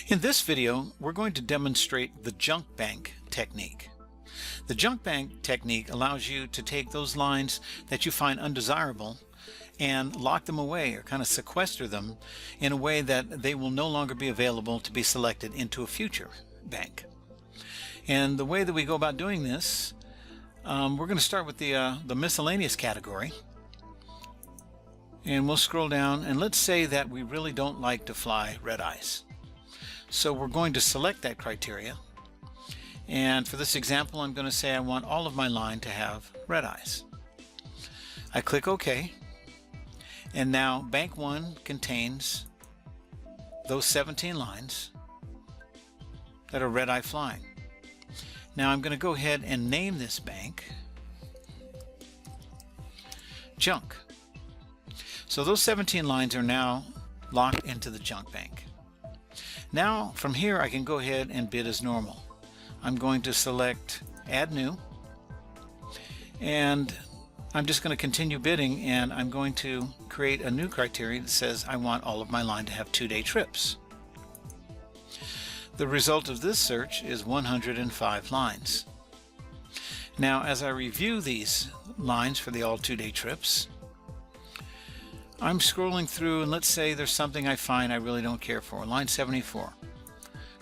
In this video, we're going to demonstrate the junk bank technique. The junk bank technique allows you to take those lines that you find undesirable and lock them away or kind of sequester them in a way that they will no longer be available to be selected into a future bank. And the way that we go about doing this, we're going to start with the miscellaneous category. And we'll scroll down, and let's say that we really don't like to fly red eyes. So we're going to select that criteria, and for this example I'm going to say I want all of my line to have red eyes. I click OK, and now bank 1 contains those 17 lines that are red eye flying. Now I'm going to go ahead and name this bank junk. So those 17 lines are now locked into the junk bank. Now from here I can go ahead and bid as normal. I'm going to select add new, and I'm just going to continue bidding, and I'm going to create a new criteria that says I want all of my line to have 2-day trips. The result of this search is 105 lines. Now as I review these lines for the all 2-day trips, I'm scrolling through, and let's say there's something I find I really don't care for. Line 74.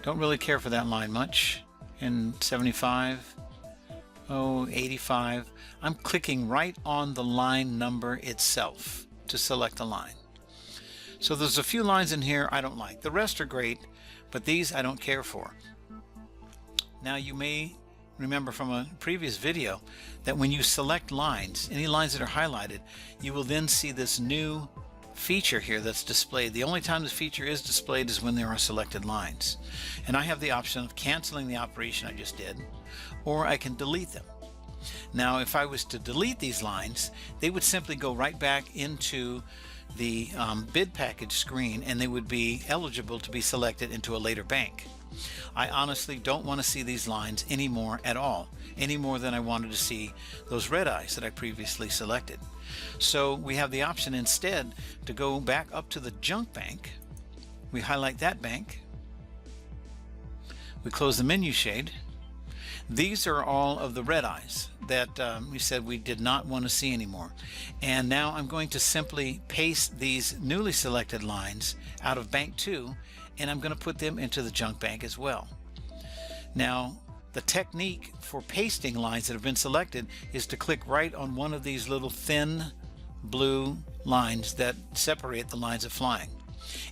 Don't really care for that line much. And 75, 85. I'm clicking right on the line number itself to select a line. So there's a few lines in here I don't like. The rest are great, but these I don't care for. Now you may remember from a previous video that when you select lines, any lines that are highlighted, you will then see this new feature here that's displayed. The only time this feature is displayed is when there are selected lines. And I have the option of canceling the operation I just did, or I can delete them. Now if I was to delete these lines, they would simply go right back into the bid package screen, and they would be eligible to be selected into a later bank. I honestly don't want to see these lines anymore at all, any more than I wanted to see those red eyes that I previously selected. So we have the option instead to go back up to the junk bank. We highlight that bank. We close the menu shade. These are all of the red eyes that we said we did not want to see anymore. And now I'm going to simply paste these newly selected lines out of bank 2, and I'm going to put them into the junk bank as well. Now the technique for pasting lines that have been selected is to click right on one of these little thin blue lines that separate the lines of flying.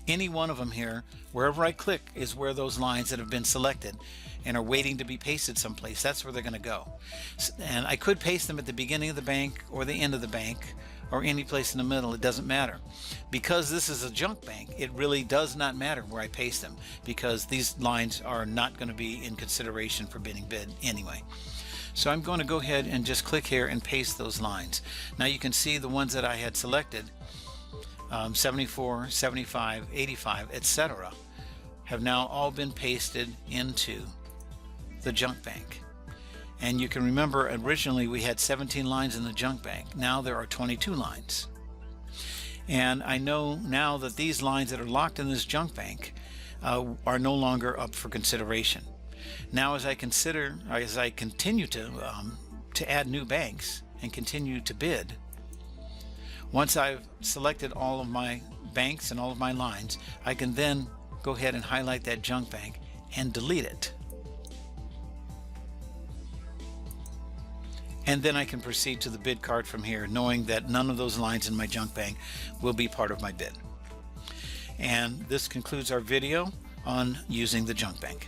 Any one of them here, wherever I click, is where those lines that have been selected and are waiting to be pasted someplace, that's where they're going to go. And I could paste them at the beginning of the bank or the end of the bank or any place in the middle. It doesn't matter. Because this is a junk bank, it really does not matter where I paste them, because these lines are not going to be in consideration for bidding bid anyway. So I'm going to go ahead and just click here and paste those lines. Now you can see the ones that I had selected, 74, 75, 85, etc., have now all been pasted into the junk bank. And you can remember originally we had 17 lines in the junk bank. Now there are 22 lines. And I know now that these lines that are locked in this junk bank are no longer up for consideration. Now as I continue to add new banks and continue to bid, once I've selected all of my banks and all of my lines, I can then go ahead and highlight that junk bank and delete it. And then I can proceed to the bid card from here, knowing that none of those lines in my junk bank will be part of my bid. And this concludes our video on using the junk bank.